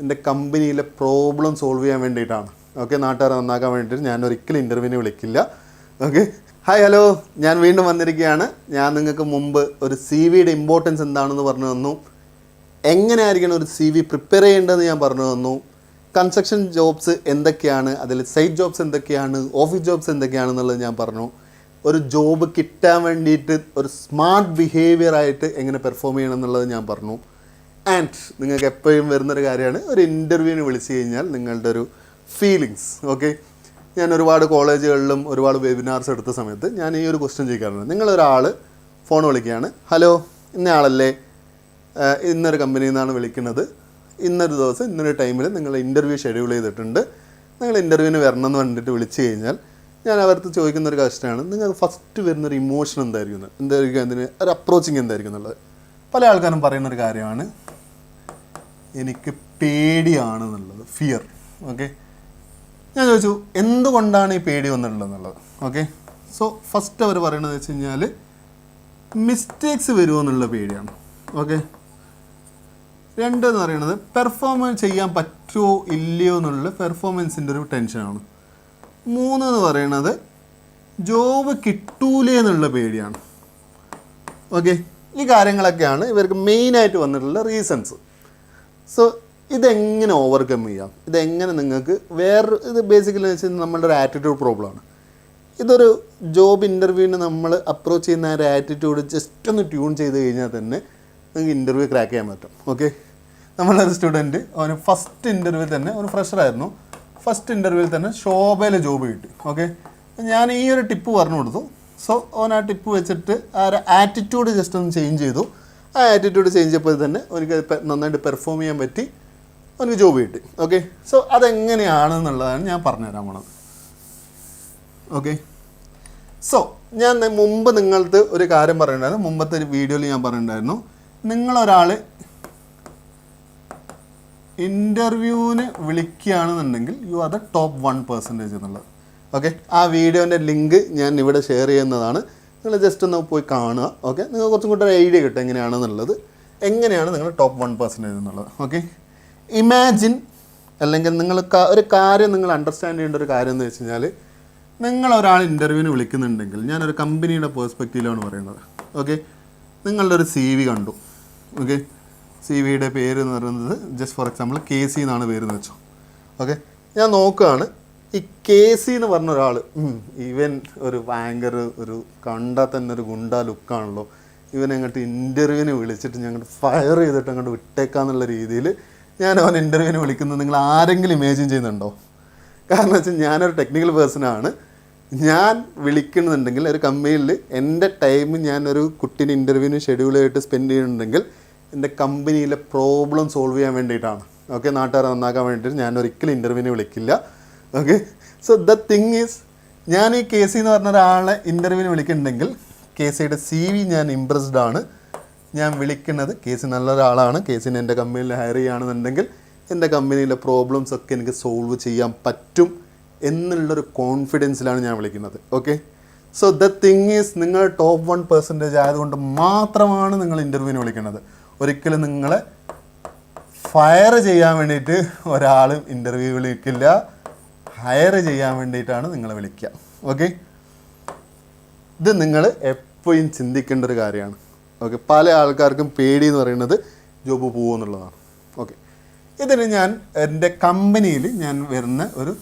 എൻ്റെ കമ്പനിയിലെ problem solve ചെയ്യാൻ വേണ്ടിയിട്ടാണ്. ഓക്കെ, നാട്ടുകാരെ നന്നാക്കാൻ വേണ്ടിയിട്ട് ഞാൻ ഒരിക്കലും ഇൻ്റർവ്യൂവിന് വിളിക്കില്ല. ഓക്കെ, ഹായ് ഹലോ, ഞാൻ വീണ്ടും വന്നിരിക്കുകയാണ്. ഞാൻ നിങ്ങൾക്ക് മുമ്പ് ഒരു സി വിയുടെ ഇമ്പോർട്ടൻസ് എന്താണെന്ന് പറഞ്ഞു തന്നു, എങ്ങനെയായിരിക്കണം ഒരു സി വി പ്രിപ്പയർ ചെയ്യേണ്ടതെന്ന് ഞാൻ പറഞ്ഞു തന്നു, കൺസ്ട്രക്ഷൻ ജോബ്സ് എന്തൊക്കെയാണ്, അതിൽ സൈറ്റ് ജോബ്സ് എന്തൊക്കെയാണ്, ഓഫീസ് ജോബ്സ് എന്തൊക്കെയാണെന്നുള്ളത് ഞാൻ പറഞ്ഞു. ഒരു ജോബ് കിട്ടാൻ വേണ്ടിയിട്ട് ഒരു സ്മാർട്ട് ബിഹേവിയർ ആയിട്ട് എങ്ങനെ പെർഫോം ചെയ്യണം എന്നുള്ളത് ഞാൻ പറഞ്ഞു. ആൻഡ് നിങ്ങൾക്ക് എപ്പോഴും വരുന്നൊരു കാര്യമാണ്, ഒരു ഇൻ്റർവ്യൂവിന് വിളിച്ചു കഴിഞ്ഞാൽ നിങ്ങളുടെ ഒരു ഫീലിങ്സ്. ഓക്കെ, ഞാൻ ഒരുപാട് കോളേജുകളിലും ഒരുപാട് വെബിനാർസ് എടുത്ത സമയത്ത് ഞാൻ ഈ ഒരു ക്വസ്റ്റ്യൻ ചോദിക്കാറുണ്ട്. നിങ്ങളൊരാൾ ഫോൺ വിളിക്കുകയാണ്, ഹലോ ഇന്നയാളല്ലേ, ഇന്നൊരു കമ്പനിയിൽ നിന്നാണ് വിളിക്കുന്നത്, ഇന്നൊരു ദിവസം ഇന്നൊരു ടൈമിൽ നിങ്ങൾ ഇൻ്റർവ്യൂ ഷെഡ്യൂൾ ചെയ്തിട്ടുണ്ട്, നിങ്ങൾ ഇൻ്റർവ്യൂവിന് വരണം എന്ന് പറഞ്ഞിട്ട് വിളിച്ചു കഴിഞ്ഞാൽ ഞാൻ അവർക്ക് ചോദിക്കുന്നൊരു ക്വസ്റ്റ്യനാണ്, നിങ്ങൾ ഫസ്റ്റ് വരുന്നൊരു ഇമോഷൻ എന്തായിരിക്കും അതിന് ഒരു അപ്രോച്ചിങ് എന്തായിരിക്കും എന്നുള്ളത്. പല ആൾക്കാരും പറയുന്നൊരു കാര്യമാണ്, എനിക്ക് പേടിയാണെന്നുള്ളത്, ഫിയർ. ഓക്കെ, ഞാൻ ചോദിച്ചു എന്തുകൊണ്ടാണ് ഈ പേടി വന്നിട്ടുള്ളതെന്നുള്ളത്. ഓക്കെ, സോ ഫസ്റ്റ് അവർ പറയണത് വെച്ച് കഴിഞ്ഞാൽ മിസ്റ്റേക്സ് വരുമോ എന്നുള്ള പേടിയാണ്. ഓക്കെ, രണ്ടെന്ന് പറയുന്നത് പെർഫോമൻസ് ചെയ്യാൻ പറ്റുമോ ഇല്ലയോ എന്നുള്ള പെർഫോമൻസിൻ്റെ ഒരു ടെൻഷനാണ്. മൂന്നെന്ന് പറയുന്നത് ജോബ് കിട്ടൂലേ എന്നുള്ള പേടിയാണ്. ഓക്കെ, ഈ കാര്യങ്ങളൊക്കെയാണ് ഇവർക്ക് മെയിനായിട്ട് വന്നിട്ടുള്ള റീസൺസ്. സോ ഇതെങ്ങനെ ഓവർകം ചെയ്യാം, ഇതെങ്ങനെ നിങ്ങൾക്ക് ഇത് ബേസിക്കലി എന്ന് വെച്ചാൽ നമ്മളുടെ ഒരു ആറ്റിറ്റ്യൂഡ് പ്രോബ്ലമാണ്. ഇതൊരു ജോബ് ഇൻ്റർവ്യൂവിന് നമ്മൾ അപ്രോച്ച് ചെയ്യുന്ന ഒരു ആറ്റിറ്റ്യൂഡ് ജസ്റ്റ് ഒന്ന് ട്യൂൺ ചെയ്ത് കഴിഞ്ഞാൽ തന്നെ നിങ്ങൾക്ക് ഇൻ്റർവ്യൂ ക്രാക്ക് ചെയ്യാൻ പറ്റും. ഓക്കെ, നമ്മളൊരു സ്റ്റുഡൻറ്റ്, അവന് ഫസ്റ്റ് ഇൻ്റർവ്യൂ തന്നെ, അവന് ഫ്രഷറായിരുന്നു, ഫസ്റ്റ് ഇൻ്റർവ്യൂവിൽ തന്നെ ശോഭയിൽ ജോബ് കിട്ടി. ഓക്കെ, ഞാൻ ഈ ഒരു ടിപ്പ് പറഞ്ഞു കൊടുത്തു. സോ അവൻ ആ ടിപ്പ് വെച്ചിട്ട് ആ ഒരു ആറ്റിറ്റ്യൂഡ് ജസ്റ്റ് ഒന്ന് ചേഞ്ച് ചെയ്തു. ആ ആറ്റിറ്റ്യൂഡ് ചേഞ്ച് ചെയ്തപ്പോൾ തന്നെ എനിക്ക് നന്നായിട്ട് പെർഫോം ചെയ്യാൻ പറ്റി, അവനക്ക് ജോബ് കിട്ടി. ഓക്കെ, സോ അതെങ്ങനെയാണെന്നുള്ളതാണ് ഞാൻ പറഞ്ഞുതരാൻ പോണത്. ഓക്കെ, സോ ഞാൻ മുമ്പ് നിങ്ങൾക്ക് ഒരു കാര്യം പറയുന്നുണ്ടായിരുന്നു, മുമ്പത്തെ ഒരു വീഡിയോയിൽ ഞാൻ പറയുന്നുണ്ടായിരുന്നു, നിങ്ങളൊരാൾ ഇൻ്റർവ്യൂവിന് വിളിക്കുകയാണെന്നുണ്ടെങ്കിൽ യു ആർ ദ ടോപ്പ് 1% എന്നുള്ളത്. ഓക്കെ, ആ വീഡിയോൻ്റെ ലിങ്ക് ഞാൻ ഇവിടെ ഷെയർ ചെയ്യുന്നതാണ്, നിങ്ങൾ ജസ്റ്റ് ഒന്ന് പോയി കാണുക. ഓക്കെ, നിങ്ങൾ കുറച്ചും കൂടെ ഒരു ഐഡിയ കിട്ടും എങ്ങനെയാണെന്നുള്ളത്, എങ്ങനെയാണ് നിങ്ങൾ ടോപ്പ് 1% എന്നുള്ളത്. ഓക്കെ, ഇമാജിൻ, അല്ലെങ്കിൽ നിങ്ങൾ ഒരു കാര്യം നിങ്ങൾ അണ്ടർസ്റ്റാൻഡ് ചെയ്യേണ്ട ഒരു കാര്യം എന്ന് വെച്ച് കഴിഞ്ഞാൽ, നിങ്ങളൊരാൾ ഇൻ്റർവ്യൂവിന് വിളിക്കുന്നുണ്ടെങ്കിൽ, ഞാനൊരു കമ്പനിയുടെ പേഴ്സ്പെക്റ്റീവിലാണ് പറയുന്നത്. ഓക്കെ, നിങ്ങളുടെ ഒരു സി വി കണ്ടു. ഓക്കെ, സി വിയുടെ പേര് എന്ന് പറയുന്നത് ജസ്റ്റ് ഫോർ എക്സാമ്പിൾ KC എന്നാണ് പേരെന്ന് വെച്ചോ. ഓക്കെ, ഞാൻ നോക്കുകയാണ്, ഈ KC എന്ന് പറഞ്ഞ ഒരാൾ ഇവൻ ഒരു ഭയങ്കര ഒരു കണ്ടാൽ തന്നെ ഒരു ഗുണ്ടാ ലുക്കാണല്ലോ, ഇവനെ അങ്ങോട്ട് ഇൻ്റർവ്യൂവിന് വിളിച്ചിട്ട് ഞാൻ അങ്ങോട്ട് ഫയർ ചെയ്തിട്ട് അങ്ങോട്ട് വിട്ടേക്കാന്നുള്ള രീതിയിൽ ഞാൻ അവൻ ഇൻ്റർവ്യൂവിന് വിളിക്കുന്നത് നിങ്ങൾ ആരെങ്കിലും ഇമാജിൻ ചെയ്യുന്നുണ്ടോ? കാരണം വെച്ചാൽ ഞാനൊരു ടെക്നിക്കൽ പേഴ്സണാണ്, ഞാൻ വിളിക്കുന്നുണ്ടെങ്കിൽ ഒരു കമ്പനിയിൽ എൻ്റെ ടൈം ഞാനൊരു കുട്ടീനെ ഇൻ്റർവ്യൂവിന് ഷെഡ്യൂൾ ചെയ്തിട്ട് സ്പെൻഡ് ചെയ്യുന്നുണ്ടെങ്കിൽ എൻ്റെ കമ്പനിയിലെ പ്രോബ്ലം സോൾവ് ചെയ്യാൻ വേണ്ടിയിട്ടാണ്. ഓക്കെ, നാട്ടുകാരെ നന്നാക്കാൻ വേണ്ടിയിട്ട് ഞാൻ ഒരിക്കലും ഇൻ്റർവ്യൂവിന് വിളിക്കില്ല. Okay, so the thing is, ഞാൻ ഈ KC എന്ന് പറഞ്ഞ ഒരാളെ ഇൻ്റർവ്യൂവിന് വിളിക്കുന്നുണ്ടെങ്കിൽ KCയുടെ CV ഞാൻ ഇംപ്രസ്ഡ് ആണ്. ഞാൻ വിളിക്കുന്നത് KC നല്ലൊരാളാണ്, KCനെ എൻ്റെ കമ്പനിയിൽ ഹയർ ചെയ്യുകയാണെന്നുണ്ടെങ്കിൽ എൻ്റെ കമ്പനിയിലെ പ്രോബ്ലംസ് ഒക്കെ എനിക്ക് സോൾവ് ചെയ്യാൻ പറ്റും എന്നുള്ളൊരു കോൺഫിഡൻസിലാണ് ഞാൻ വിളിക്കുന്നത്. Okay, so the thing is, നിങ്ങൾ ടോപ്പ് 1% ആയതുകൊണ്ട് മാത്രമാണ് നിങ്ങൾ ഇൻ്റർവ്യൂവിന് വിളിക്കുന്നത്. ഒരിക്കലും നിങ്ങളെ ഫയർ ചെയ്യാൻ വേണ്ടിയിട്ട് ഒരാളും ഇൻ്റർവ്യൂ വിളിക്കില്ല, ഹയർ ചെയ്യാൻ വേണ്ടിയിട്ടാണ് നിങ്ങളെ വിളിക്കുക. ഓക്കെ, ഇത് നിങ്ങൾ എപ്പോഴും ചിന്തിക്കേണ്ട ഒരു കാര്യമാണ്. ഓക്കെ, പല ആൾക്കാർക്കും പേടി എന്ന് പറയുന്നത് ജോബ് പോകുമെന്നുള്ളതാണ്. ഓക്കെ, ഇതിന് ഞാൻ എൻ്റെ കമ്പനിയിൽ ഞാൻ വരുന്ന ഒരു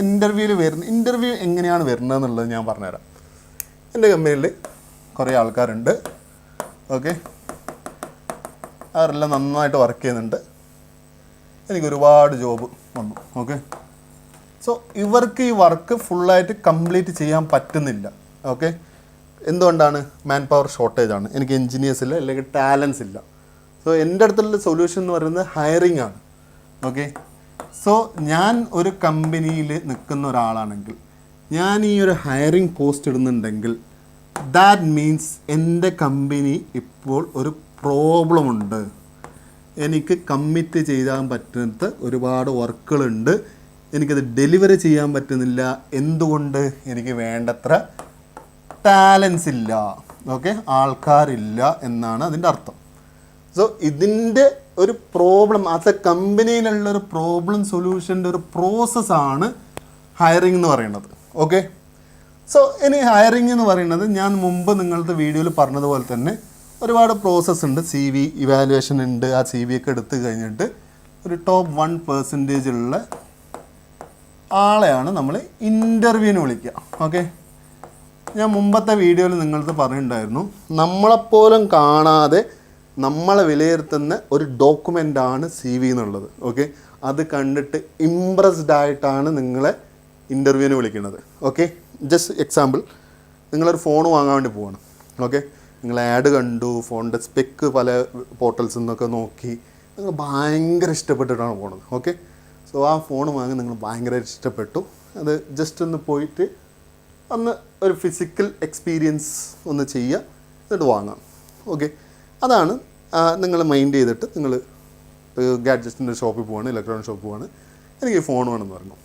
ഇൻ്റർവ്യൂ എങ്ങനെയാണ് വരുന്നതെന്നുള്ളത് ഞാൻ പറഞ്ഞുതരാം. എൻ്റെ കമ്പനിയിൽ കുറേ ആൾക്കാരുണ്ട്. ഓക്കെ, അവരെല്ലാം നന്നായിട്ട് വർക്ക് ചെയ്യുന്നുണ്ട്, എനിക്ക് ഒരുപാട് ജോബ് വന്നു. ഓക്കെ, സോ ഇവർക്ക് ഈ വർക്ക് ഫുള്ളായിട്ട് കംപ്ലീറ്റ് ചെയ്യാൻ പറ്റുന്നില്ല. ഓക്കെ, എന്തുകൊണ്ടാണ്? മാൻ പവർ ഷോർട്ടേജാണ്, എനിക്ക് എൻജിനീയേഴ്സ് ഇല്ല, അല്ലെങ്കിൽ ടാലൻസ് ഇല്ല. സോ എൻ്റെ അടുത്തുള്ള സൊല്യൂഷൻ എന്ന് പറയുന്നത് ഹയറിംഗ് ആണ്. ഓക്കെ, സോ ഞാൻ ഒരു കമ്പനിയിൽ നിൽക്കുന്ന ഒരാളാണെങ്കിൽ, ഞാൻ ഈ ഒരു ഹയറിംഗ് പോസ്റ്റ് ഇടുന്നുണ്ടെങ്കിൽ ദാറ്റ് മീൻസ് എൻ്റെ കമ്പനി ഇപ്പോൾ ഒരു പ്രോബ്ലമുണ്ട്, എനിക്ക് കമ്മിറ്റ് ചെയ്യാൻ പറ്റാത്ത ഒരുപാട് വർക്കുകളുണ്ട്, എനിക്കത് ഡെലിവറി ചെയ്യാൻ പറ്റുന്നില്ല. എന്തുകൊണ്ട്? എനിക്ക് വേണ്ടത്ര ടാലൻസ് ഇല്ല. ഓക്കെ, ആൾക്കാരില്ല എന്നാണ് അതിൻ്റെ അർത്ഥം. സോ ഇതിൻ്റെ ഒരു പ്രോബ്ലം അത് കമ്പനിയിലുള്ള ഒരു പ്രോബ്ലം സൊല്യൂഷൻ്റെ ഒരു പ്രോസസ്സാണ് ഹയറിംഗ് എന്ന് പറയുന്നത്. ഓക്കെ, സോ ഇനി ഹയറിംഗ് എന്ന് പറയുന്നത് ഞാൻ മുമ്പ് നിങ്ങളുടെ വീഡിയോയിൽ പറഞ്ഞതുപോലെ തന്നെ ഒരുപാട് പ്രോസസ്സ് ഉണ്ട്. സി വി ഇവാലുവേഷൻ ഉണ്ട്. ആ സി വി ഒക്കെ എടുത്ത് കഴിഞ്ഞിട്ട് ഒരു ടോപ്പ് 1% ഉള്ള ആളെയാണ് നമ്മൾ ഇൻ്റർവ്യൂവിന് വിളിക്കുക. ഓക്കെ, ഞാൻ മുമ്പത്തെ വീഡിയോയിൽ നിങ്ങളത് പറഞ്ഞിട്ടുണ്ടായിരുന്നു, നമ്മളെപ്പോലും കാണാതെ നമ്മളെ വിലയിരുത്തുന്ന ഒരു ഡോക്യുമെൻ്റാണ് സി വി എന്നുള്ളത്. ഓക്കെ, അത് കണ്ടിട്ട് ഇംപ്രസ്ഡ് ആയിട്ടാണ് നിങ്ങളെ ഇൻ്റർവ്യൂവിന് വിളിക്കുന്നത്. ഓക്കെ, ജസ്റ്റ് എക്സാമ്പിൾ, നിങ്ങളൊരു ഫോൺ വാങ്ങാൻ വേണ്ടി പോവാണ്. ഓക്കെ, നിങ്ങൾ ആഡ് കണ്ടു, ഫോണിൻ്റെ സ്പെക്ക് പല പോർട്ടൽസിൽ നിന്നൊക്കെ നോക്കി നിങ്ങൾ ഭയങ്കര ഇഷ്ടപ്പെട്ടിട്ടാണ് പോണത്. ഓക്കെ, സോ ആ ഫോൺ വാങ്ങി നിങ്ങൾ ഭയങ്കര ഇഷ്ടപ്പെട്ടു. അത് ജസ്റ്റ് ഒന്ന് പോയിട്ട് ഒന്ന് ഒരു ഫിസിക്കൽ എക്സ്പീരിയൻസ് ഒന്ന് ചെയ്യുക, എന്നിട്ട് വാങ്ങാം. ഓക്കെ, അതാണ് നിങ്ങൾ മൈൻഡ് ചെയ്തിട്ട് നിങ്ങൾ ഗാഡ്ജറ്റിൻ്റെ ഷോപ്പിൽ പോവാണ്, ഇലക്ട്രോണിക് ഷോപ്പിൽ പോവാണ്, എനിക്ക് ഫോൺ വേണമെന്ന് പറഞ്ഞു.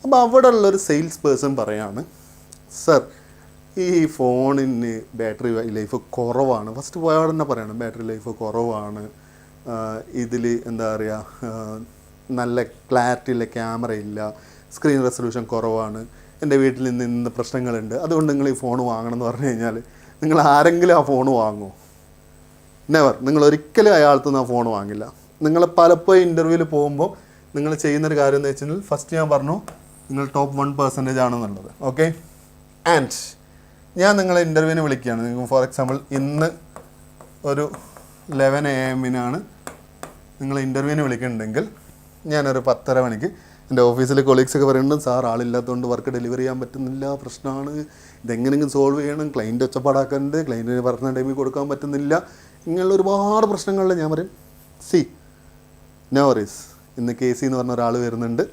അപ്പോൾ അവിടെ ഉള്ളൊരു സെയിൽസ് പേഴ്സൺ പറയാണ്, സർ ഈ ഫോണിന് ബാറ്ററി ലൈഫ് കുറവാണ്. ഫസ്റ്റ് പോയ തന്നെ പറയണം ബാറ്ററി ലൈഫ് കുറവാണ്, ഇതിൽ എന്താ പറയുക, നല്ല ക്ലാരിറ്റിയുള്ള ക്യാമറ ഇല്ല, സ്ക്രീൻ റെസൊല്യൂഷൻ കുറവാണ്, എൻ്റെ വീട്ടിൽ നിന്ന് പ്രശ്നങ്ങളുണ്ട്, അതുകൊണ്ട് നിങ്ങൾ ഈ ഫോൺ വാങ്ങണം എന്ന് പറഞ്ഞു കഴിഞ്ഞാൽ നിങ്ങൾ ആരെങ്കിലും ആ ഫോൺ വാങ്ങുമോ? നെവർ. നിങ്ങൾ ഒരിക്കലും അയാൾക്ക് നിന്ന് ആ ഫോൺ വാങ്ങില്ല. നിങ്ങൾ പലപ്പോഴും ഇൻ്റർവ്യൂവിൽ പോകുമ്പോൾ നിങ്ങൾ ചെയ്യുന്നൊരു കാര്യം എന്ന് വെച്ചാൽ, ഫസ്റ്റ് ഞാൻ പറഞ്ഞു നിങ്ങൾ ടോപ്പ് 1% ആണെന്നുള്ളത്. ഓക്കെ, ആൻഡ് ഞാൻ നിങ്ങളെ ഇൻ്റർവ്യൂവിന് വിളിക്കുകയാണ്. നിങ്ങൾ ഫോർ എക്സാമ്പിൾ ഇന്ന് ഒരു 11 AM നിങ്ങൾ ഇൻ്റർവ്യൂവിന് വിളിക്കുന്നുണ്ടെങ്കിൽ ഞാനൊരു 10:30 മണിക്ക് എൻ്റെ ഓഫീസിലെ കൊളീഗ്സൊക്കെ പറയുന്നുണ്ട്, സാർ ആളില്ലാത്തതുകൊണ്ട് വർക്ക് ഡെലിവറി ചെയ്യാൻ പറ്റുന്നില്ല, പ്രശ്നമാണ്, ഇതെങ്ങനെയെങ്കിലും സോൾവ് ചെയ്യണം, ക്ലൈൻറ്റ് ഒച്ചപ്പാടാക്കുന്നുണ്ട്, ക്ലൈൻറ്റിന് പറഞ്ഞ ടൈമിൽ കൊടുക്കാൻ പറ്റുന്നില്ല, ഇങ്ങനെയുള്ള ഒരുപാട് പ്രശ്നങ്ങളിൽ ഞാൻ പറയും, നോ വറീസ്, ഇന്ന് KC എന്ന് പറഞ്ഞ ഒരാൾ വരുന്നുണ്ട്,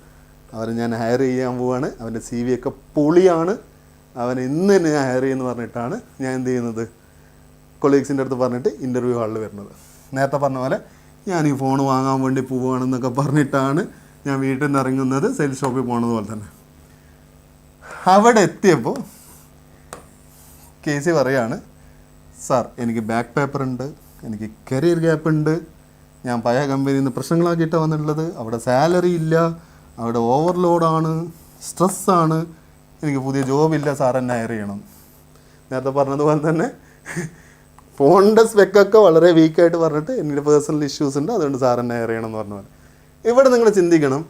അവരെ ഞാൻ ഹയർ ചെയ്യാൻ പോവാണ്, അവൻ്റെ CV ഒക്കെ പൊളിയാണ്, അവൻ ഇന്ന് തന്നെ ഞാൻ ഹയർ ചെയ്യുമെന്ന് പറഞ്ഞിട്ടാണ് ഞാൻ എന്ത് ചെയ്യുന്നത്, കൊളീഗ്സിൻ്റെ അടുത്ത് പറഞ്ഞിട്ട് ഇൻ്റർവ്യൂ ഹാളിൽ വരുന്നത്. നേരത്തെ പറഞ്ഞ പോലെ ഞാൻ ഈ ഫോൺ വാങ്ങാൻ വേണ്ടി പോവുകയാണെന്നൊക്കെ പറഞ്ഞിട്ടാണ് ഞാൻ വീട്ടിൽ നിന്ന് ഇറങ്ങുന്നത്, സെയിൽസ് ഷോപ്പിൽ പോകുന്നത് പോലെ തന്നെ. അവിടെ എത്തിയപ്പോൾ KC പറയാണ്, സാർ എനിക്ക് ബാക്ക് പേപ്പർ ഉണ്ട്, എനിക്ക് കരിയർ ഗ്യാപ്പ് ഉണ്ട്, ഞാൻ പഴയ കമ്പനിയിൽ നിന്ന് പ്രശ്നങ്ങളാക്കിയിട്ടാണ് വന്നിട്ടുള്ളത്, അവിടെ സാലറി ഇല്ല, അവിടെ ഓവർലോഡാണ്, സ്ട്രെസ്സാണ്, എനിക്ക് പുതിയ ജോബില്ല, സാർ എന്നെ ഹയർ ചെയ്യണം. നേരത്തെ പറഞ്ഞതുപോലെ തന്നെ ഫോണിൻ്റെ സ്പെക്കൊക്കെ വളരെ വീക്കായിട്ട് പറഞ്ഞിട്ട് എൻ്റെ പേഴ്സണൽ ഇഷ്യൂസ് ഉണ്ട്, അതുകൊണ്ട് സാർ എന്നെ ഹയർ ചെയ്യണം എന്ന് പറഞ്ഞ പോലെ. ഇവിടെ നിങ്ങൾ ചിന്തിക്കണം,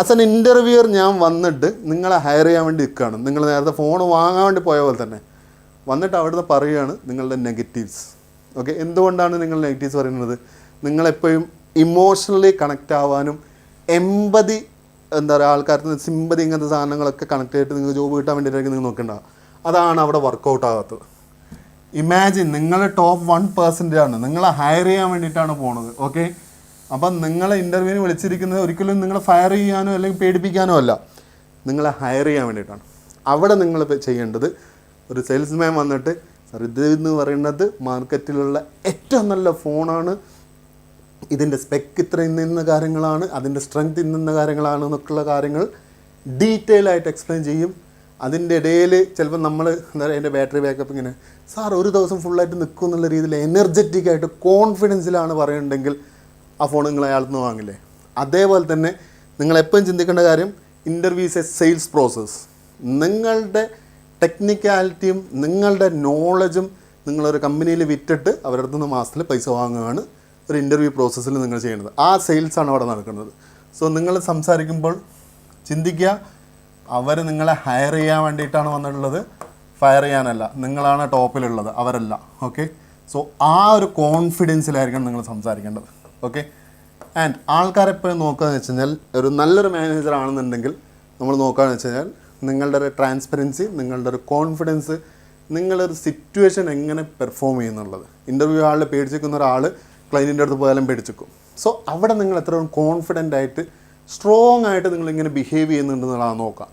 ആസ് എൻ ഇൻ്റർവ്യൂവർ ഞാൻ വന്നിട്ട് നിങ്ങളെ ഹയർ ചെയ്യാൻ വേണ്ടി നിൽക്കുകയാണ്. നിങ്ങൾ നേരത്തെ ഫോൺ വാങ്ങാൻ വേണ്ടി പോയ പോലെ തന്നെ വന്നിട്ട് അവിടുന്ന് പറയുകയാണ് നിങ്ങളുടെ നെഗറ്റീവ്സ്. ഓക്കെ, എന്തുകൊണ്ടാണ് നിങ്ങൾ നെഗറ്റീവ്സ് പറയുന്നത്? നിങ്ങളെപ്പോഴും ഇമോഷണലി കണക്റ്റ് ആവാനും എമ്പതി, എന്താ പറയുക, ആൾക്കാർക്ക് സിമ്പതി, ഇങ്ങനത്തെ സാധനങ്ങളൊക്കെ കണക്ട് ചെയ്തിട്ട് നിങ്ങൾക്ക് ജോബ് കിട്ടാൻ വേണ്ടിയിട്ടായിരിക്കും നിങ്ങൾ നോക്കേണ്ടത്. അതാണ് അവിടെ വർക്കൗട്ട് ആകാത്തത്. ഇമാജിൻ, നിങ്ങൾ ടോപ്പ് 1% ആണ്, നിങ്ങളെ ഹയർ ചെയ്യാൻ വേണ്ടിയിട്ടാണ് പോണത്. ഓക്കെ, അപ്പം നിങ്ങളെ ഇൻ്റർവ്യൂവിന് വിളിച്ചിരിക്കുന്നത് ഒരിക്കലും നിങ്ങളെ ഫയർ ചെയ്യാനോ അല്ലെങ്കിൽ പേടിപ്പിക്കാനോ അല്ല, നിങ്ങളെ ഹയർ ചെയ്യാൻ വേണ്ടിയിട്ടാണ്. അവിടെ നിങ്ങൾ ചെയ്യേണ്ടത്, ഒരു സെയിൽസ്മാൻ വന്നിട്ട് സാർ ഇതെന്ന് പറയുന്നത് മാർക്കറ്റിലുള്ള ഏറ്റവും നല്ല ഫോണാണ്, ഇതിൻ്റെ സ്പെക്ക് ഇത്ര ഇന്ന കാര്യങ്ങളാണ്, അതിൻ്റെ സ്ട്രെങ്ത് ഇന്ന കാര്യങ്ങളാണ് എന്നൊക്കെയുള്ള കാര്യങ്ങൾ ഡീറ്റെയിൽ ആയിട്ട് എക്സ്പ്ലെയിൻ ചെയ്യും. അതിൻ്റെ ഇടയിൽ ചിലപ്പോൾ നമ്മൾ എന്താ പറയുക, എൻ്റെ ബാറ്ററി ബാക്കപ്പ് ഇങ്ങനെ, സാർ ഒരു ദിവസം ഫുള്ളായിട്ട് നിൽക്കും എന്നുള്ള രീതിയിൽ എനർജറ്റിക് ആയിട്ട് കോൺഫിഡൻസിലാണ് പറയുന്നുണ്ടെങ്കിൽ ആ ഫോൺ നിങ്ങൾ അയാൾ നിന്ന് വാങ്ങില്ലേ? അതേപോലെ തന്നെ നിങ്ങളെപ്പോഴും ചിന്തിക്കേണ്ട കാര്യം, interview is A sales process. നിങ്ങളുടെ ടെക്നിക്കാലിറ്റിയും നിങ്ങളുടെ നോളജും നിങ്ങളൊരു കമ്പനിയിൽ വിറ്റിട്ട് അവരുടെ അടുത്ത് നിന്ന് മാസത്തിൽ പൈസ വാങ്ങുകയാണ് ഒരു ഇൻ്റർവ്യൂ പ്രോസസ്സിൽ നിങ്ങൾ ചെയ്യുന്നത്. ആ സെയിൽസാണ് അവിടെ നടക്കുന്നത്. സോ നിങ്ങൾ സംസാരിക്കുമ്പോൾ ചിന്തിക്കുക, അവർ നിങ്ങളെ ഹയർ ചെയ്യാൻ വേണ്ടിയിട്ടാണ് വന്നിട്ടുള്ളത്, ഫയർ ചെയ്യാനല്ല. നിങ്ങളാണ് ടോപ്പിലുള്ളത്, അവരല്ല. ഓക്കെ, സോ ആ ഒരു കോൺഫിഡൻസിലായിരിക്കണം നിങ്ങൾ സംസാരിക്കേണ്ടത്. ഓക്കെ, ആൻഡ് ആൾക്കാരെപ്പോഴും നോക്കുകയെന്ന് വെച്ച് കഴിഞ്ഞാൽ, ഒരു നല്ലൊരു മാനേജർ ആണെന്നുണ്ടെങ്കിൽ നമ്മൾ നോക്കുകയെന്ന് വെച്ച് കഴിഞ്ഞാൽ നിങ്ങളുടെ ഒരു ട്രാൻസ്പെറൻസി, നിങ്ങളുടെ ഒരു കോൺഫിഡൻസ്, നിങ്ങളൊരു സിറ്റുവേഷൻ എങ്ങനെ പെർഫോം ചെയ്യുന്നുള്ളത്. ഇൻ്റർവ്യൂ ഹാളിൽ പേടിച്ചിരിക്കുന്ന ഒരാൾ ക്ലൈൻറ്റിൻ്റെ അടുത്ത് പോയാലും പേടിച്ചിരിക്കും. സോ അവിടെ നിങ്ങൾ എത്രയും കോൺഫിഡൻ്റ് ആയിട്ട് സ്ട്രോങ് ആയിട്ട് നിങ്ങളിങ്ങനെ ബിഹേവ് ചെയ്യുന്നുണ്ടെന്നുള്ളതാണ് നോക്കുക.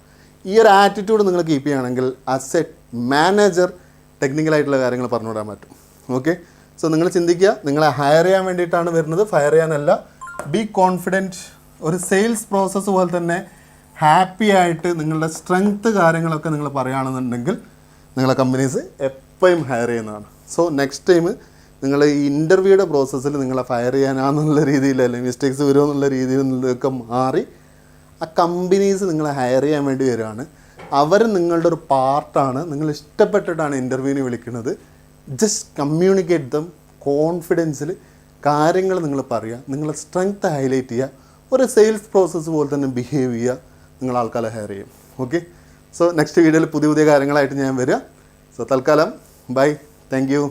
ഈ ഒരു ആറ്റിറ്റ്യൂഡ് നിങ്ങൾ കീപ്പ് ചെയ്യുകയാണെങ്കിൽ ആസ് എ മാനേജർ ടെക്നിക്കലായിട്ടുള്ള കാര്യങ്ങൾ പറഞ്ഞുവിടാൻ പറ്റും. ഓക്കെ, സോ നിങ്ങൾ ചിന്തിക്കുക, നിങ്ങളെ ഹയർ ചെയ്യാൻ വേണ്ടിയിട്ടാണ് വരുന്നത്, ഫയർ ചെയ്യാനല്ല. Be confident. ഒരു സെയിൽസ് പ്രോസസ്സ് പോലെ തന്നെ ഹാപ്പി ആയിട്ട് നിങ്ങളുടെ സ്ട്രെങ്ത്ത് കാര്യങ്ങളൊക്കെ നിങ്ങൾ പറയുകയാണെന്നുണ്ടെങ്കിൽ നിങ്ങളെ കമ്പനീസ് എപ്പോഴും ഹയർ ചെയ്യുന്നതാണ്. സോ നെക്സ്റ്റ് ടൈം നിങ്ങൾ ഈ ഇൻ്റർവ്യൂയുടെ പ്രോസസ്സിൽ നിങ്ങളെ ഫയർ ചെയ്യാനാന്നുള്ള രീതിയിൽ അല്ലെങ്കിൽ മിസ്റ്റേക്സ് വരുമോ എന്നുള്ള രീതിയിൽ നിന്നൊക്കെ മാറി ആ കമ്പനീസ് നിങ്ങളെ ഹയർ ചെയ്യാൻ വേണ്ടി വരികയാണ്. അവർ നിങ്ങളുടെ ഒരു പാർട്ടാണ്. നിങ്ങൾ ഇഷ്ടപ്പെട്ടിട്ടാണ് ഇൻ്റർവ്യൂവിന് വിളിക്കുന്നത്. ജസ്റ്റ് കമ്മ്യൂണിക്കേറ്റ് ദം കോൺഫിഡൻസിൽ കാര്യങ്ങൾ നിങ്ങൾ പറയുക, നിങ്ങളെ സ്ട്രെങ്ത് ഹൈലൈറ്റ് ചെയ്യുക, ഒരു സെയിൽസ് പ്രോസസ്സ് പോലെ തന്നെ ബിഹേവ് ചെയ്യുക, നിങ്ങൾ ആൾക്കാരെ ഹയർ ചെയ്യും. ഓക്കെ, സോ നെക്സ്റ്റ് വീഡിയോയിൽ പുതിയ പുതിയ കാര്യങ്ങളായിട്ട് ഞാൻ വരിക. സോ തൽക്കാലം ബൈ, താങ്ക് യു.